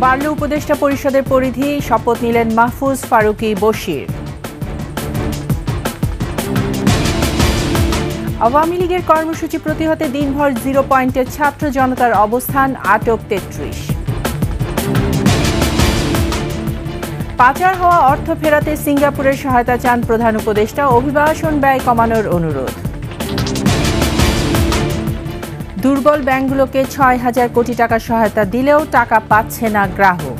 বাড়ল উপদেষ্টা পরিষদের পরিধি, শপথ নিলেন মাহফুজ ফারুকী বশির। আওয়ামী লীগের কর্মসূচি প্রতিহতে দিনভর 0 পয়েন্টে ছাত্র জনতার অবস্থান, আটক 33। পাচার হওয়া অর্থ ফেরাতে সিঙ্গাপুরের সহায়তা চান প্রধান উপদেষ্টা, অভিবাসন ব্যয় কমানোর অনুরোধ। দুর্বল ব্যাংকগুলোকে 6,000 কোটি টাকা সহায়তা দিলেও টাকা পাচ্ছে না গ্রাহক।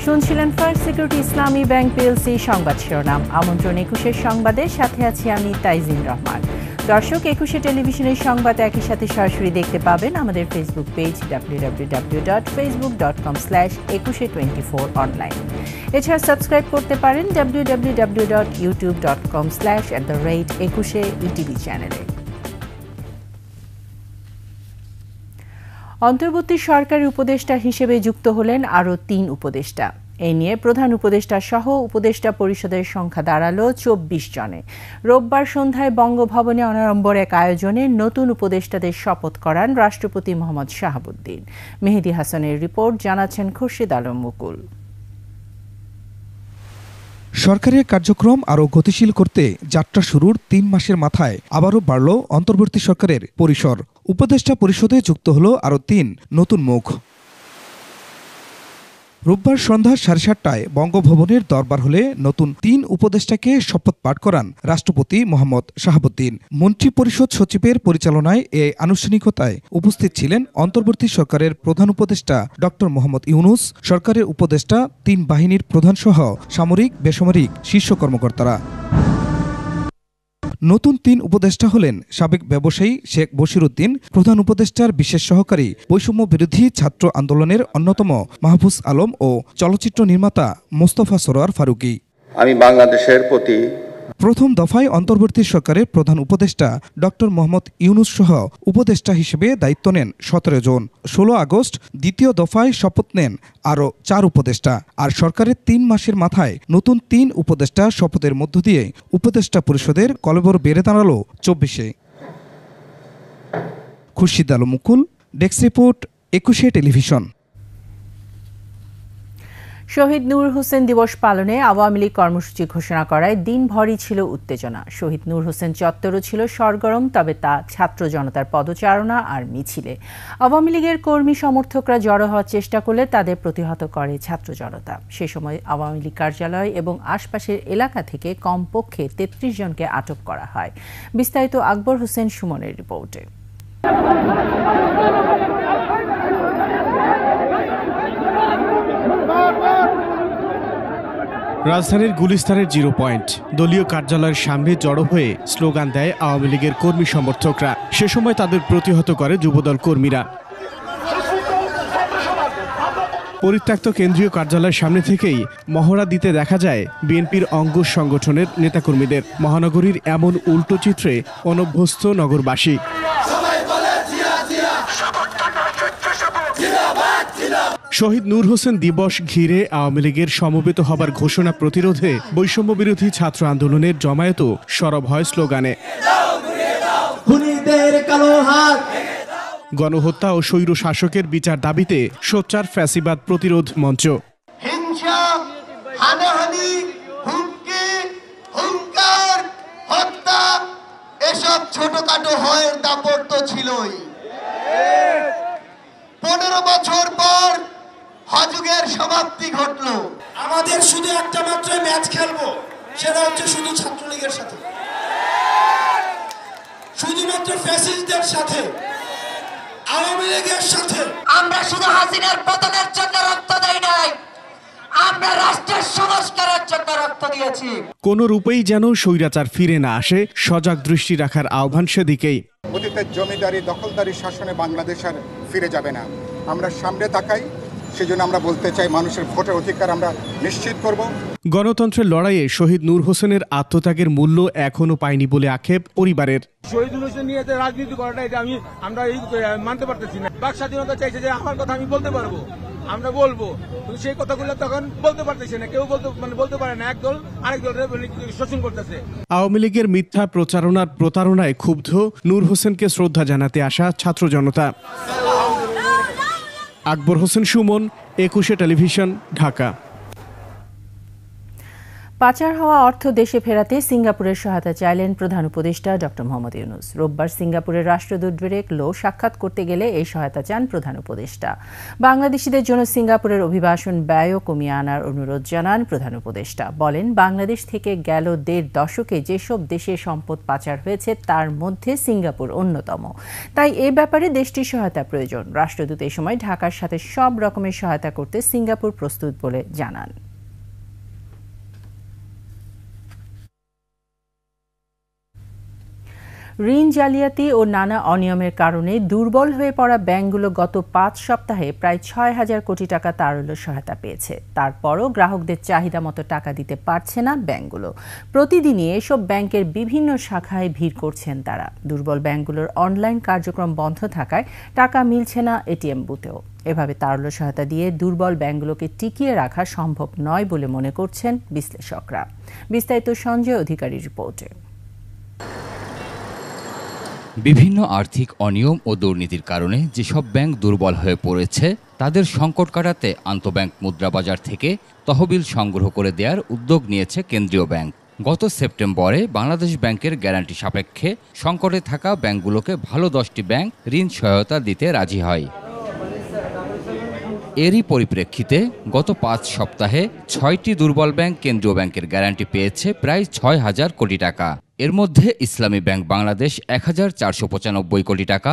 শুনছিলেন ফার্স্ট সিকিউরিটি ইসলামী ব্যাংক পিএলসি সংবাদ শিরোনাম। আমন্ত্রণ 21 সংবাদের সাথে আছি আমি তাইজিন রহমান। দর্শক, 21 টেলিভিশনের সংবাদ একই সাথে সরাসরি দেখতে পাবেন আমাদের ফেসবুক পেজ www.facebook.com/2124 অনলাইন। এছাড়া সাবস্ক্রাইব করতে পারেন www.youtube.com/@21 চ্যানেলে। অন্তর্বর্তী সরকারি উপদেষ্টা হিসেবে যুক্ত হলেন আরও 3 উপদেষ্টা। এ নিয়ে প্রধান উপদেষ্টা সহ উপদেষ্টা পরিষদের সংখ্যা দাঁড়ালো 24 জনে। রোববার সন্ধ্যায় বঙ্গভবনে অনাড়ম্বর এক আয়োজনে নতুন উপদেষ্টাদের শপথ করান রাষ্ট্রপতি মোহাম্মদ শাহাবুদ্দিন। মেহেদী হাসানের রিপোর্ট, জানাচ্ছেন খুরশিদ আলম মুকুল। সরকারের কার্যক্রম আরও গতিশীল করতে যাত্রা শুরুর 3 মাসের মাথায় আবারও বাড়ল অন্তর্বর্তী সরকারের পরিসর। উপদেষ্টা পরিষদে যুক্ত হল আরও 3 নতুন মুখ। রোববার সন্ধ্যা 7:30টায় বঙ্গভবনের দরবার হলে নতুন 3 উপদেষ্টাকে শপথ পাঠ করান রাষ্ট্রপতি মোহাম্মদ শাহাবুদ্দিন। মন্ত্রিপরিষদ সচিবের পরিচালনায় এই আনুষ্ঠানিকতায় উপস্থিত ছিলেন অন্তর্বর্তী সরকারের প্রধান উপদেষ্টা ডক্টর মোহাম্মদ ইউনুস, সরকারের উপদেষ্টা, 3 বাহিনীর প্রধানসহ সামরিক বেসামরিক শীর্ষ কর্মকর্তারা। নতুন 3 উপদেষ্টা হলেন সাবেক ব্যবসায়ী শেখ বশির উদ্দিন, প্রধান উপদেষ্টার বিশেষ সহকারী, বৈষম্য বিরোধী ছাত্র আন্দোলনের অন্যতম মাহফুজ আলম ও চলচ্চিত্র নির্মাতা মোস্তফা সরোয়ার ফারুকী। আমি বাংলাদেশের প্রতি প্রথম দফায় অন্তর্বর্তী সরকারের প্রধান উপদেষ্টা ডক্টর মোহাম্মদ ইউনুস সহ উপদেষ্টা হিসেবে দায়িত্ব নেন 17 জন। 16 আগস্ট দ্বিতীয় দফায় শপথ নেন আরও 4 উপদেষ্টা। আর সরকারের 3 মাসের মাথায় নতুন 3 উপদেষ্টা শপথের মধ্য দিয়ে উপদেষ্টা পরিষদের কলেবর বেড়ে দাঁড়ালো 24-এ। খুরশিদ আলম মুকুল, ডেস্ক রিপোর্ট, 21 টেলিভিশন। শহীদ নূর হোসেন দিবস পালনে আওয়ামী লীগ কর্মসূচি ঘোষণা করায় দিনভরই ছিল উত্তেজনা। শহীদ নূর হোসেন চত্বরও ছিল সরগরম, তবে তা ছাত্র জনতার পদচারণা আর মিছিলে। আওয়ামী লীগের কর্মী সমর্থকরা জড়ো হওয়ার চেষ্টা করলে তাদের প্রতিহত করে ছাত্র জনতা। সে সময় আওয়ামী লীগ কার্যালয় এবং আশপাশের এলাকা থেকে কমপক্ষে 33 জনকে আটক করা হয়। বিস্তারিত আকবর হোসেন সুমনের রিপোর্টে। রাজধানীর গুলিস্তানের 0 পয়েন্ট দলীয় কার্যালয়ের সামনে জড়ো হয়ে স্লোগান দেয় আওয়ামী লীগের কর্মী সমর্থকরা। সে সময় তাদের প্রতিহত করে যুবদল কর্মীরা। পরিত্যক্ত কেন্দ্রীয় কার্যালয়ের সামনে থেকেই মহড়া দিতে দেখা যায় বিএনপির অঙ্গ সংগঠনের নেতাকর্মীদের। মহানগরীর এমন উল্টো চিত্রে অনভ্যস্ত নগরবাসী। শহীদ নূর হোসেন দিবস ঘিরে আওয়ামী লীগের সমবেত হবার ঘোষণা প্রতিরোধে বৈষম্য বিরোধী ছাত্র আন্দোলনের জমায়েতও সরব হয় স্লোগানে। গণহত্যা ও স্বৈর শাসকের বিচার দাবিতে সোচ্চার ফ্যাসিবাদ প্রতিরোধ মঞ্চ। হিংসা, হানাহানি, হুমকি, হুঙ্কার, হত্যা এসব ছোটখাটো হয় দাপট তো ছিলই। 15 বছর পর হযুগের সমাপ্তি ঘটলো। আমাদের শুধু একটা মাত্র ম্যাচ খেলবো, সেটা হচ্ছে শুধু ছাত্রলীগের সাথে, শুধুমাত্র ফ্যাসিস্টদের সাথে, আওয়ামী লীগের সাথে। আমরা শুধু হাসিনার পতনের জন্য রক্ত দেই নাই, আমরা রাষ্ট্রের সংস্কারের জন্য রক্ত দিয়েছি। কোন রূপেই যেন স্বৈরাচার ফিরে না আসে, সজাগ দৃষ্টি রাখার আহ্বান সেদিকেই। অতীতের জমিদারি দখলদারি শাসনে বাংলাদেশ আর ফিরে যাবে না। আমরা সামনে তাকাই, সেজন্য আমরা বলতে চাই মানুষের ভোটের অধিকার আমরা নিশ্চিত করব। গণতন্ত্রের লড়াইয়ে শহীদ নূর হোসেনের আত্মত্যাগের মূল্য এখনো পায়নি বলে আক্ষেপ পরিবারের। শহীদ হোসেন নিয়ে রাজনীতি করাটা এটা আমরা মানতে পারতেছি না। বাক স্বাধীনতা চাইছে যে আমার কথা আমি বলতে পারবো, আমরা বলবো, কিন্তু সেই কথাগুলো তখন বলতে পারতেছে না, কেউ বলতে পারে না। একদল আরেক দলের শোষণ করতেছে। আওয়ামী লীগের মিথ্যা প্রতারণায় ক্ষুব্ধ নূর হোসেনকে শ্রদ্ধা জানাতে আসা ছাত্র জনতা। আকবর হোসেন সুমন, 21 টেলিভিশন, ঢাকা। পাচার হওয়া অর্থ দেশে ফেরাতে সিঙ্গাপুরের সহায়তা চাইলেন প্রধান উপদেষ্টা ডক্টর মোহাম্মদ ইউনূস। রোববার সিঙ্গাপুরের রাষ্ট্রদূত ডেরেক লো সাক্ষাৎ করতে গেলে এই সহায়তা চান প্রধান উপদেষ্টা। বাংলাদেশিদের জন্য সিঙ্গাপুরের অভিবাসন ব্যয়ও কমিয়ে আনার অনুরোধ জানান প্রধান উপদেষ্টা। বলেন, বাংলাদেশ থেকে গেল 1.5 দশকে যেসব দেশে সম্পদ পাচার হয়েছে তার মধ্যে সিঙ্গাপুর অন্যতম। তাই এ ব্যাপারে দেশটির সহায়তা প্রয়োজন। রাষ্ট্রদূত এ সময় ঢাকার সাথে সব রকমের সহায়তা করতে সিঙ্গাপুর প্রস্তুত বলে জানান। ঋণ জালিয়াতি ও নানা অনিয়মের কারণে দুর্বল হয়ে পড়া ব্যাংকগুলো গত 5 সপ্তাহে প্রায় 6,000 কোটি টাকা তারল্য সহায়তা পেয়েছে। তারপরও গ্রাহকদের চাহিদা মতো টাকা দিতে পারছে না ব্যাংকগুলো। প্রতিদিনই এসব ব্যাংকের বিভিন্ন শাখায় ভিড় করছেন তারা। দুর্বল ব্যাংকগুলোর অনলাইন কার্যক্রম বন্ধ থাকায় টাকা মিলছে না এটিএম বুথেও। এভাবে তারল্য সহায়তা দিয়ে দুর্বল ব্যাংকগুলোকে টিকিয়ে রাখা সম্ভব নয় বলে মনে করছেন বিশ্লেষকরা। বিস্তারিত সঞ্জয় অধিকারীর রিপোর্টে। বিভিন্ন আর্থিক অনিয়ম ও দুর্নীতির কারণে যেসব ব্যাংক দুর্বল হয়ে পড়েছে তাদের সংকট কাটাতে আন্তঃব্যাংক মুদ্রাবাজার থেকে তহবিল সংগ্রহ করে দেওয়ার উদ্যোগ নিয়েছে কেন্দ্রীয় ব্যাংক। গত সেপ্টেম্বরে বাংলাদেশ ব্যাংকের গ্যারান্টি সাপেক্ষে সংকটে থাকা ব্যাংকগুলোকে ভালো 10টি ব্যাংক ঋণ সহায়তা দিতে রাজি হয়। এরই পরিপ্রেক্ষিতে গত 5 সপ্তাহে 6টি দুর্বল ব্যাংক কেন্দ্রীয় ব্যাংকের গ্যারান্টি পেয়েছে প্রায় 6,000 কোটি টাকা। এর মধ্যে ইসলামী ব্যাংক বাংলাদেশ 1,495 কোটি টাকা,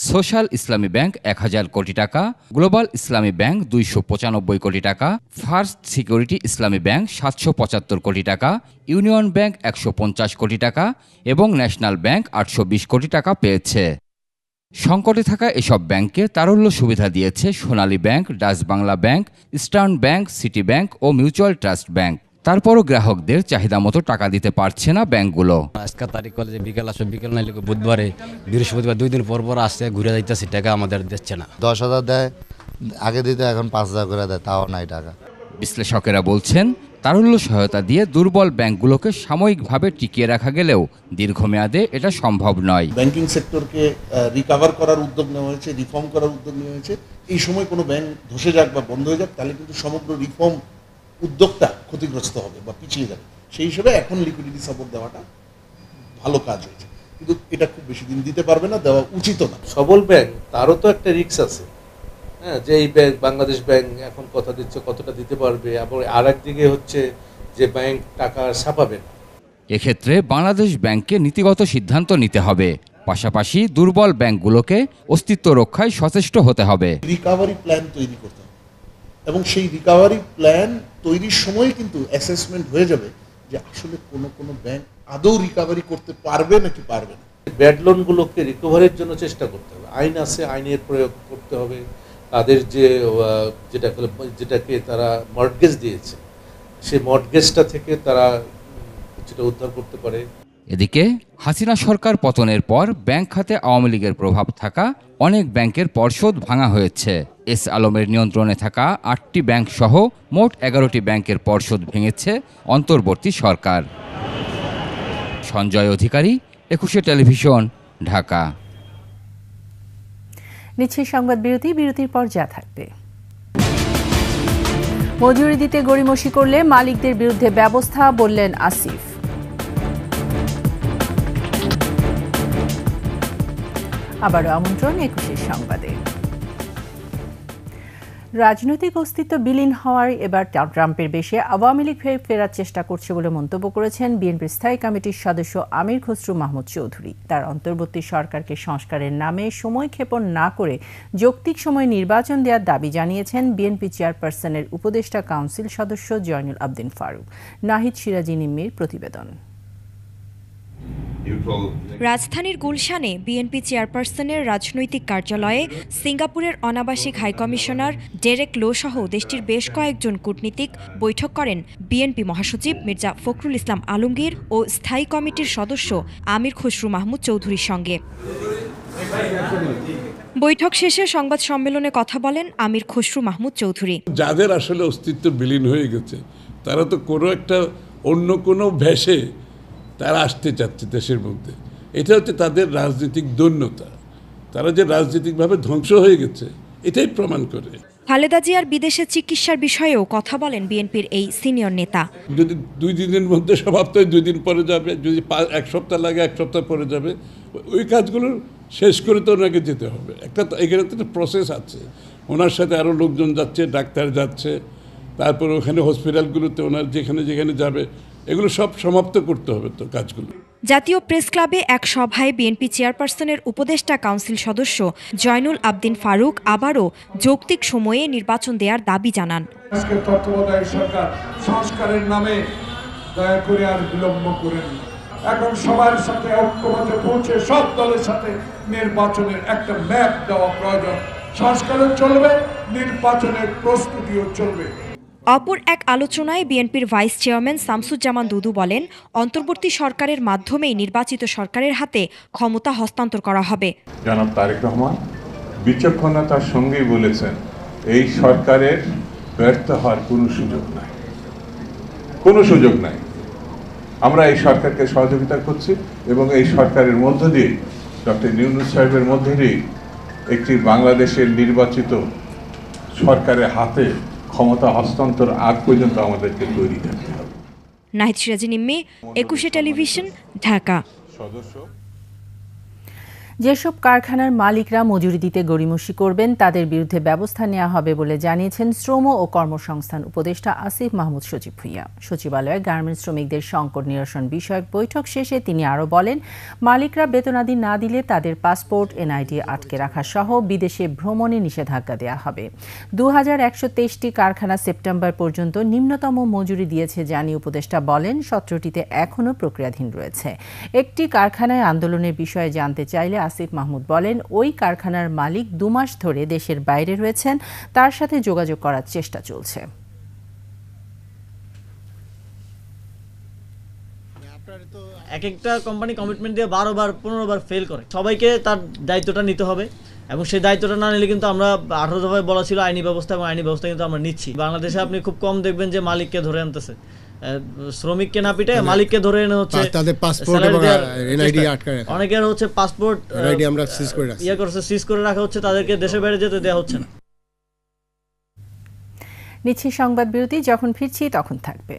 সোশ্যাল ইসলামী ব্যাংক 1,000 কোটি টাকা, গ্লোবাল ইসলামী ব্যাংক 295 কোটি টাকা, ফার্স্ট সিকিউরিটি ইসলামী ব্যাংক 775 কোটি টাকা, ইউনিয়ন ব্যাংক 150 কোটি টাকা এবং ন্যাশনাল ব্যাংক 820 কোটি টাকা পেয়েছে। সংকটে থাকা এসব ব্যাংকে তারল্য সুবিধা দিয়েছে Sonali Bank, Dutch Bangla Bank, Eastern Bank, City Bank ও মিউচুয়াল ট্রাস্ট ব্যাংক। তারপরও গ্রাহকদের চাহিদা মতো টাকা দিতে পারছে না ব্যাংকগুলো। আজকের তারিখ হলে যে বিকেল আসবে, বিকেল নাইলে বুধবারে, বৃহস্পতিবার 2 দিন পর আসছে, ঘুরে যাইতেছে, টাকা আমাদের দিচ্ছে না। 10,000 দেয়, আগে দিতে এখন 5,000 করে দেয়, তাও নাই টাকা। বিশ্লেষকেরা বলছেন, তারল্য সহায়তা দিয়ে দুর্বল ব্যাংকগুলোকে সাময়িকভাবে টিকিয়ে রাখা গেলেও দীর্ঘমেয়াদে এটা সম্ভব নয়। ব্যাংকিং সেক্টরকে রিকভার করার উদ্যোগ নেওয়া হয়েছে, রিফর্ম করার উদ্যোগ নেওয়া হয়েছে। এই সময় কোনো ব্যাংক ধসে যাক বা বন্ধ হয়ে যাক, তাহলে কিন্তু সমগ্র রিফর্ম উদ্যোগটা ক্ষতিগ্রস্ত হবে বা পিছিয়ে যাবে। সেই হিসেবে এখন লিকুইডিটি সাপোর্ট দেওয়াটা ভালো কাজ হয়েছে, কিন্তু এটা খুব বেশি দিন দিতে পারবে না, দেওয়া উচিত না। সবল ব্যাংক তারও তো একটা রিস্ক আছে, হ্যাঁ, যে এই ব্যাংক বাংলাদেশ ব্যাংক এখন কথা দিচ্ছে কতটা দিতে পারবে, এবং আর একদিকে হচ্ছে যে ব্যাংক টাকা ছাপাবে না। এক্ষেত্রে বাংলাদেশ ব্যাংককে নীতিগত সিদ্ধান্ত নিতে হবে, পাশাপাশি দুর্বল ব্যাংকগুলোকে অস্তিত্ব রক্ষায় সচেষ্ট হতে হবে। রিকভারি প্ল্যান তৈরি করতে হবে এবং সেই রিকভারি প্ল্যান তৈরির সময় কিন্তু অ্যাসেসমেন্ট হয়ে যাবে যে আসলে কোনো ব্যাংক আদৌ রিকভারি করতে পারবে নাকি পারবে না। ব্যাড লোনগুলোকে রিকভারির জন্য চেষ্টা করতে হবে, আইন আছে, আইনের প্রয়োগ করতে হবে। তাদের যেটাকে তারা মর্টগেজ দিয়েছে, সেই মর্টগেজটা থেকে তারা কিছুটা উদ্ধার করতে পারে। এদিকে হাসিনা সরকার পতনের পর ব্যাংক খাতে আওয়ামী লীগের প্রভাব থাকা অনেক ব্যাংকের পর্ষদ ভাঙা হয়েছে। এস আলমের নিয়ন্ত্রণে থাকা 8টি ব্যাংক সহ মোট 11টি ব্যাংকের পর্ষদ ভেঙেছে অন্তর্বর্তী সরকার। সঞ্জয় অধিকারী, 21 টেলিভিশন, ঢাকা। নিচ্ছে সংবাদ বিরতির পর যা থাকবে। মজুরি দিতে গড়িমসি করলে মালিকদের বিরুদ্ধে ব্যবস্থা, বললেন আসিফ। আবারও আমন্ত্রণ 21 সংবাদে। রাজনৈতিক অস্তিত্ব বিলীন হওয়ার এবার ট্রাম্পের বেশে আওয়ামী লীগ ফেরার চেষ্টা করছে বলে মন্তব্য করেছেন বিএনপির স্থায়ী কমিটির সদস্য আমির খসরু মাহমুদ চৌধুরী। তার অন্তর্বর্তী সরকারকে সংস্কারের নামে সময়ক্ষেপণ না করে যৌক্তিক সময় নির্বাচন দেওয়ার দাবি জানিয়েছেন বিএনপি চেয়ারপারসনের উপদেষ্টা কাউন্সিল সদস্য জয়নুল আবদিন ফারুক। নাহিদ সিরাজি নিম্মির প্রতিবেদন। রাজধানীর গুলশানে বিএনপি চেয়ারপারসনের রাজনৈতিক কার্যালয়ে সিঙ্গাপুরের অনাবাসিক হাইকমিশনার ডেরেক লো সহ দেশটির বেশ কয়েকজন কূটনীতিক বৈঠক করেন বিএনপি মহাসচিব মির্জা ফখরুল ইসলাম আলমগীর ও স্থায়ী কমিটির সদস্য আমির খসরু মাহমুদ চৌধুরীর সঙ্গে। বৈঠক শেষে সংবাদ সম্মেলনে কথা বলেন আমির খসরু মাহমুদ চৌধুরী। যাদের আসলে অস্তিত্ব বিলীন হয়ে গেছে তারা তো কোনো একটা অন্য কোনো ভেসে তারা আসতে চাচ্ছে দেশের মধ্যে, এটা হচ্ছে তাদের রাজনৈতিক দৈন্যতা। তারা যে রাজনৈতিকভাবে ধ্বংস হয়ে গেছে এটাই প্রমাণ করে। খালেদা জিয়ার বিদেশে চিকিৎসার বিষয়েও কথা বলেন বিএনপির এই সিনিয়র নেতা। যদি 2 দিনের মধ্যে সমাপ্ত হয় 2 দিন পরে যাবে, যদি 1 সপ্তাহ লাগে 1 সপ্তাহ পরে যাবে, ওই কাজগুলো শেষ করে তো ওনাকে যেতে হবে। এখানে তো একটা প্রসেস আছে, ওনার সাথে আরও লোকজন যাচ্ছে, ডাক্তার যাচ্ছে, তারপর ওখানে হসপিটালগুলোতে ওনার যেখানে যেখানে যাবে এগুলো সব সমাপ্ত করতে হবে তো কাজগুলো। জাতীয় প্রেস ক্লাবে এক সভায় বিএনপি চেয়ারপারসনের উপদেষ্টা কাউন্সিল সদস্য জয়নুল আবদিন ফারুক আবারও যৌক্তিক সময়ে নির্বাচন দেওয়ার দাবি জানান। তত্ত্বাবধায়ক সরকার সংস্কারের নামে দয়া করে আর বিলম্ব করেন। এখন সবার সাথে ঐক্যমত্যে পৌঁছে সব দলের সাথে নির্বাচনের একটা ম্যাপ দেওয়া প্রয়োজন। সংস্কারও চলবে, নির্বাচনের প্রস্তুতিও চলবে। অপর এক আলোচনায় বিএনপির ভাইস চেয়ারম্যান শামসুজ্জামান দুদু বলেন, অন্তর্বর্তী সরকারের মাধ্যমেই নির্বাচিত সরকারের হাতে ক্ষমতা হস্তান্তর করা হবে। জনাব তারেক রহমান বিচক্ষণতার সঙ্গেই বলেছেন, এই সরকারের ব্যর্থ হওয়ার কোনো সুযোগ নাই, কোনো সুযোগ নাই। আমরা এই সরকারকে সহযোগিতা করছি এবং এই সরকারের মধ্য দিয়ে ডক্টর ইউনূস সাহেবের মধ্য দিয়ে একটি বাংলাদেশের নির্বাচিত সরকারের হাতে ক্ষমতা হস্তান্তর আগ পর্যন্ত আমাদেরকে তৈরি থাকতে হবে। নাহিদ সিরাজি নিম্মি, 21 টেলিভিশন, ঢাকা। যেসব কারখানার মালিকরা মজুরি দিতে গড়িমসি করবেন তাদের বিরুদ্ধে ব্যবস্থা নেওয়া হবে বলে জানিয়েছেন শ্রম ও কর্মসংস্থান উপদেষ্টা আসিফ মাহমুদ সজীব ভুঁইয়া। সচিবালয়ে গার্মেন্টস শ্রমিকদের সংকট নিরসন বিষয়ক বৈঠক শেষে তিনি আরও বলেন, মালিকরা বেতনাদি না দিলে তাদের পাসপোর্ট, এনআইডি আটকে রাখা সহ বিদেশে ভ্রমণে নিষেধাজ্ঞা দেওয়া হবে। 2123টি কারখানা সেপ্টেম্বর পর্যন্ত নিম্নতম মজুরি দিয়েছে জানিয়ে উপদেষ্টা বলেন, 17টিতে এখনও প্রক্রিয়াধীন রয়েছে। একটি কারখানায় আন্দোলনের বিষয়ে জানতে চাইলে আসিফ মাহমুদ বলেন, ওই কারখানার মালিক 2 মাস ধরে দেশের বাইরে রয়েছেন, তার সাথে যোগাযোগ করার চেষ্টা চলছে। এক একটা কোম্পানি কমিটমেন্ট দিয়ে 12-15 বার ফেল করে। সবাইকে তার দায়িত্বটা নিতে হবে এবং সেই দায়িত্বটা না নিলে কিন্তু আমরা 18 দফায় বলা ছিল আইনি ব্যবস্থা, এবং আইনি ব্যবস্থা কিন্তু আমরা নিচ্ছি। বাংলাদেশে আপনি খুব কম দেখবেন যে মালিককে ধরে আনতেছে, শ্রমিককে না পিটে মালিককে ধরে এনে হচ্ছে তাদের পাসপোর্ট এবং এনআইডি আটকে রাখা। অনেকের হচ্ছে পাসপোর্ট এনআইডি আমরা সিজ করে রাখছি, সিজ করে রাখা হচ্ছে, তাদেরকে দেশের বাইরে যেতে দেওয়া হচ্ছে না। নিচ্ছি সংবাদ বিরতি, যখন ফিরছি তখন থাকবে।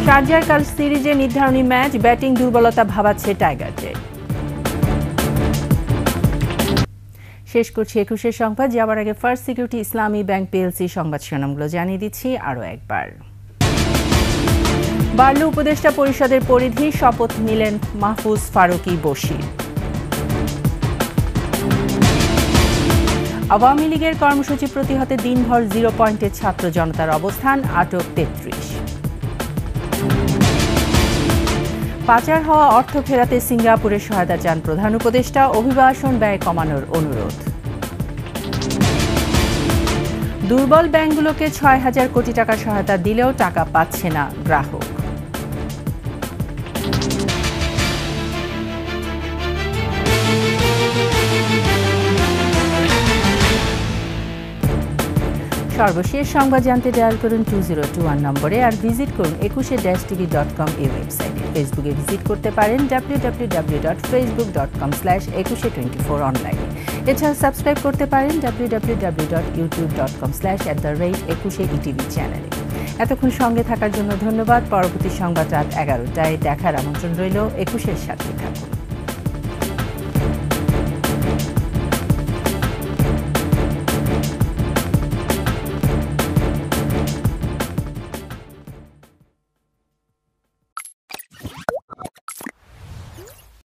শারজার কাল সিরিজে নির্ধারণী ম্যাচ, ব্যাটিং দুর্বলতা ভাবাচ্ছে টাইগারদের। শেষ করছি 21 সংবাদ। যাওয়ার আগে ফার্স্ট সিকিউরিটি ইসলামী ব্যাংক পিএলসি সংবাদ শিরোনামগুলো জানিয়ে দিচ্ছি আরও একবার। বাড়ল উপদেষ্টা পরিষদের পরিধি, শপথ নিলেন মাহফুজ ফারুকী বশির। আওয়ামী লীগের কর্মসূচি প্রতিহতে দিনভর 0 পয়েন্টে ছাত্র জনতার অবস্থান, আটক 33। পাচার হওয়া অর্থ ফেরাতে সিঙ্গাপুরের সহায়তা চান প্রধান উপদেষ্টা, অভিবাসন ব্যয় কমানোর অনুরোধ। দুর্বল ব্যাংকগুলোকে 6,000 কোটি টাকা সহায়তা দিলেও টাকা পাচ্ছে না গ্রাহক। সর্বশেষ সংবাদ জানতে ডায়াল করুন 2021 নম্বরে, আর ভিজিট করুন 21-tv.com এই ওয়েবসাইটে। ফেসবুকে ভিজিট করতে পারেন www.facebook.com/2124 অনলাইনে। এছাড়া সাবস্ক্রাইব করতে পারেন www.youtube.com/@21etv চ্যানেলে। এতক্ষণ সঙ্গে থাকার জন্য ধন্যবাদ। পরবর্তী সংবাদ রাত 11টায় দেখার আমন্ত্রণ রইল। 21-এর সাথে থাকুন।